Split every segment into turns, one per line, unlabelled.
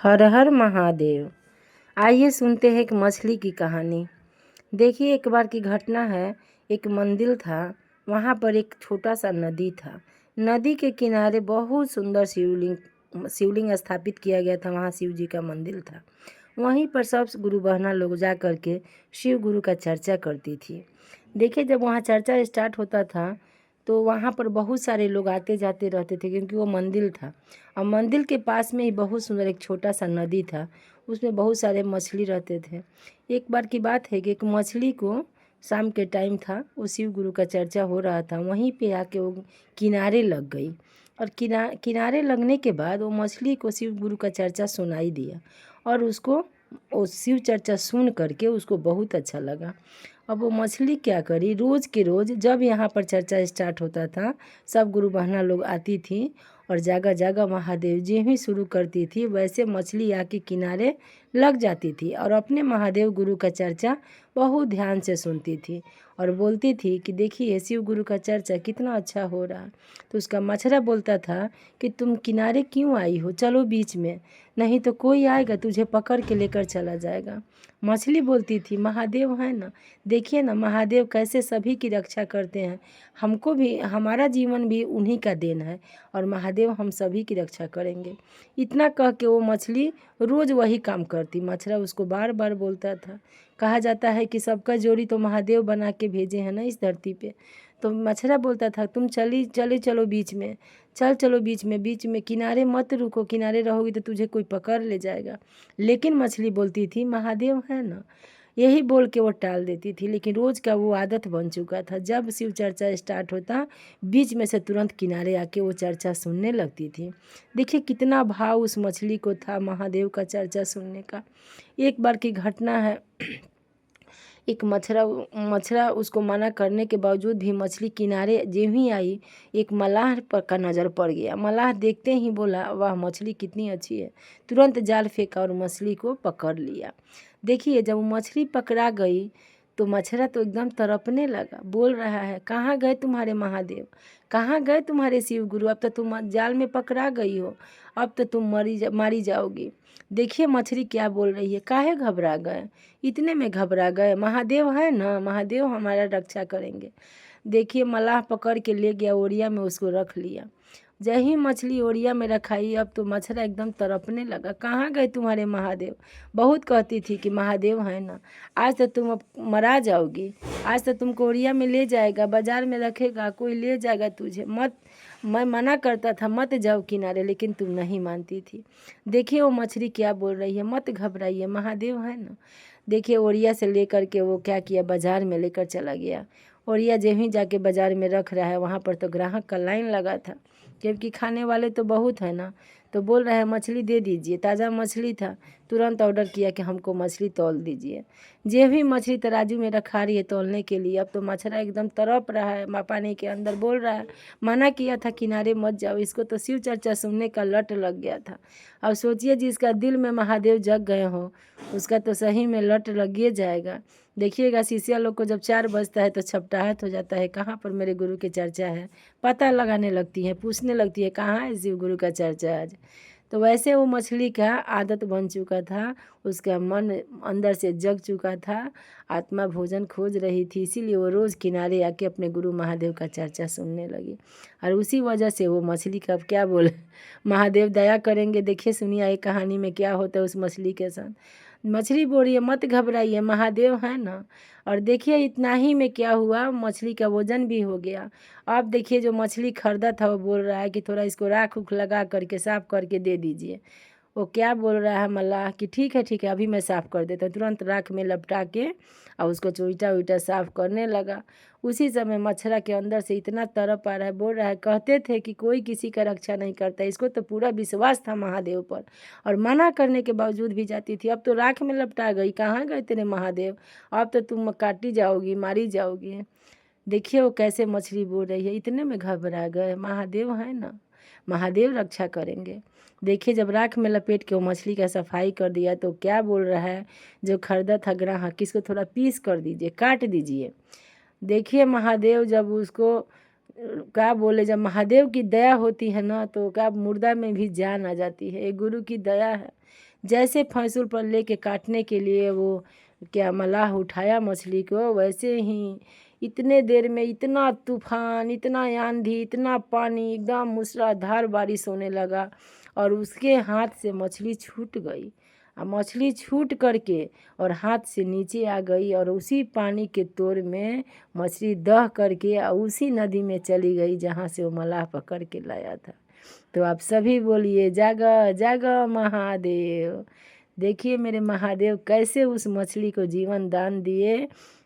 हर हर महादेव। आइए सुनते हैं एक मछली की कहानी। देखिए, एक बार की घटना है। एक मंदिर था, वहाँ पर एक छोटा सा नदी था। नदी के किनारे बहुत सुंदर शिवलिंग स्थापित किया गया था। वहाँ शिव जी का मंदिर था। वहीं पर सब गुरु बहना लोग जा कर के शिव गुरु का चर्चा करती थी। देखिए, जब वहाँ चर्चा स्टार्ट होता था तो वहाँ पर बहुत सारे लोग आते जाते रहते थे, क्योंकि वो मंदिर था। और मंदिर के पास में ही बहुत सुंदर एक छोटा सा नदी था, उसमें बहुत सारे मछली रहते थे। एक बार की बात है कि एक मछली को शाम के टाइम था, वो शिव गुरु का चर्चा हो रहा था, वहीं पे आके वो किनारे लग गई। और किनारे लगने के बाद वो मछली को शिव गुरु का चर्चा सुनाई दिया, और उसको वो शिव चर्चा सुन करके उसको बहुत अच्छा लगा। अब वो मछली क्या करी, रोज़ के रोज़ जब यहाँ पर चर्चा स्टार्ट होता था, सब गुरु बहना लोग आती थी और जगह जगह महादेव जी ही शुरू करती थी। वैसे मछली आके किनारे लग जाती थी और अपने महादेव गुरु का चर्चा बहुत ध्यान से सुनती थी और बोलती थी कि देखिए शिव गुरु का चर्चा कितना अच्छा हो रहा। तो उसका मछरा बोलता था कि तुम किनारे क्यों आई हो, चलो बीच में, नहीं तो कोई आएगा तुझे पकड़ के लेकर चला जाएगा। मछली बोलती थी महादेव है ना, देखिए ना महादेव कैसे सभी की रक्षा करते हैं, हमको भी, हमारा जीवन भी उन्हीं का देन है और महादेव हम सभी की रक्षा करेंगे। इतना कह के वो मछली रोज़ वही काम करती। मछरा उसको बार बार बोलता था। कहा जाता है कि सबका जोड़ी तो महादेव बना के भेजे हैं ना इस धरती पे। तो मछरा बोलता था तुम चलो बीच में, चलो बीच में किनारे मत रुको, किनारे रहोगी तो तुझे कोई पकड़ ले जाएगा। लेकिन मछली बोलती थी महादेव है ना, यही बोल के वो टाल देती थी। लेकिन रोज़ का वो आदत बन चुका था, जब शिव चर्चा स्टार्ट होता बीच में से तुरंत किनारे आके वो चर्चा सुनने लगती थी। देखिए कितना भाव उस मछली को था महादेव का चर्चा सुनने का। एक बार की घटना है, एक मछरा उसको मना करने के बावजूद भी मछली किनारे जो ही आई, एक मलाह पर का नज़र पड़ गया। मलाह देखते ही बोला वाह मछली कितनी अच्छी है, तुरंत जाल फेंका और मछली को पकड़ लिया। देखिए जब मछली पकड़ा गई तो मछरा तो एकदम तड़पने लगा, बोल रहा है कहाँ गए तुम्हारे महादेव, कहाँ गए तुम्हारे शिव गुरु, अब तो तुम जाल में पकड़ा गई हो, अब तो तुम मारी जाओगी। देखिए मछली क्या बोल रही है, काहे घबरा गए, इतने में घबरा गए, महादेव है ना, महादेव हमारा रक्षा करेंगे। देखिए मलाह पकड़ के ले गया, ओरिया में उसको रख लिया। जय ही मछली ओरिया में रखाई, अब तो मछरा एकदम तड़पने लगा, कहाँ गए तुम्हारे महादेव। बहुत कहती थी कि महादेव है ना, आज तो तुम अब मरा जाओगी, आज तो तुमको ओरिया में ले जाएगा, बाजार में रखेगा, कोई ले जाएगा तुझे, मत, मैं मना करता था मत जाओ किनारे, लेकिन तुम नहीं मानती थी। देखिए वो मछली क्या बोल रही है, मत घबराइए महादेव है ना। देखिए ओरिया से लेकर के वो क्या किया, बाज़ार में लेकर चला गया। ओरिया जो ही जाके बाज़ार में रख रहा है, वहाँ पर तो ग्राहक का लाइन लगा था, क्योंकि खाने वाले तो बहुत है ना। तो बोल रहा है मछली दे दीजिए, ताज़ा मछली था, तुरंत ऑर्डर किया कि हमको मछली तौल दीजिए। जे भी मछली तराजू में रखा रही है तौलने के लिए, अब तो मछरा एकदम तड़प रहा है, पानी के अंदर बोल रहा है मना किया था किनारे मत जाओ, इसको तो शिव चर्चा सुनने का लट लग गया था। अब सोचिए जिसका दिल में महादेव जग गए हो, उसका तो सही में लट लगिए जाएगा। देखिएगा शिष्या लोग को जब 4 बजता है तो छपटाहट हो जाता है, कहाँ पर मेरे गुरु की चर्चा है, पता लगाने लगती है, पूछने लगती है कहाँ है शिव गुरु का चर्चा आज। तो वैसे वो मछली का आदत बन चुका था, उसका मन अंदर से जग चुका था, आत्मा भोजन खोज रही थी, इसीलिए वो रोज़ किनारे आके अपने गुरु महादेव का चर्चा सुनने लगी। और उसी वजह से वो मछली का क्या बोले, महादेव दया करेंगे। देखिए सुनिए ये कहानी में क्या होता है उस मछली के साथ। मछली बोल रही है मत घबराइए महादेव है ना। और देखिए इतना ही में क्या हुआ, मछली का वजन भी हो गया। अब देखिए जो मछली खरीदा था वो बोल रहा है कि थोड़ा इसको राख उख लगा करके साफ़ करके दे दीजिए। वो क्या बोल रहा है मल्लाह कि ठीक है अभी मैं साफ़ कर देता हूँ। तुरंत राख में लपटा के और उसको चोइटा उइटा साफ़ करने लगा। उसी समय मछरा के अंदर से इतना तड़प आ रहा है, बोल रहा है कहते थे कि कोई किसी का रक्षा नहीं करता, इसको तो पूरा विश्वास था महादेव पर और मना करने के बावजूद भी जाती थी। अब तो राख में लपटा गई, कहाँ गए तेरे महादेव, अब तो तुम काटी जाओगी, मारी जाओगी। देखिए वो कैसे मछली बोल रही है, इतने में घबरा गए, महादेव है ना, महादेव रक्षा करेंगे। देखिए जब राख में लपेट के वो मछली का सफाई कर दिया तो क्या बोल रहा है जो खरीदा था ग्राहक, इसको थोड़ा पीस कर दीजिए, काट दीजिए। देखिए महादेव जब उसको क्या बोले, जब महादेव की दया होती है ना तो क्या मुर्दा में भी जान आ जाती है, एक गुरु की दया है। जैसे फंसुल पर लेके काटने के लिए वो क्या मलाह उठाया मछली को, वैसे ही इतने देर में इतना तूफान, इतना आंधी, इतना पानी, एकदम मूसलाधार बारिश होने लगा और उसके हाथ से मछली छूट गई। मछली छूट करके और हाथ से नीचे आ गई और उसी पानी के तोर में मछली दह करके उसी नदी में चली गई जहाँ से वो मलाह पकड़ के लाया था। तो आप सभी बोलिए जागा जागा महादेव। देखिए मेरे महादेव कैसे उस मछली को जीवन दान दिए,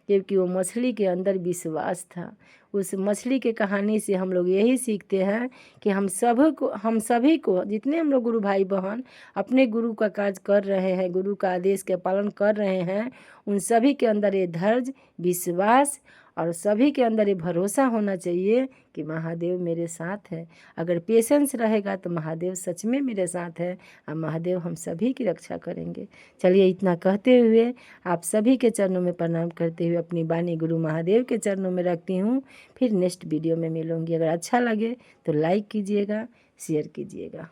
क्योंकि वो मछली के अंदर विश्वास था। उस मछली के कहानी से हम लोग यही सीखते हैं कि हम सभी को जितने हम लोग गुरु भाई बहन अपने गुरु का कार्य कर रहे हैं, गुरु का आदेश के पालन कर रहे हैं, उन सभी के अंदर ये धैर्य, विश्वास और सभी के अंदर ये भरोसा होना चाहिए कि महादेव मेरे साथ है। अगर पेशेंस रहेगा तो महादेव सच में मेरे साथ है और महादेव हम सभी की रक्षा करेंगे। चलिए इतना कहते हुए आप सभी के चरणों में प्रणाम करते हुए अपनी वाणी गुरु महादेव के चरणों में रखती हूँ। फिर नेक्स्ट वीडियो में मिलूँगी। अगर अच्छा लगे तो लाइक कीजिएगा, शेयर कीजिएगा।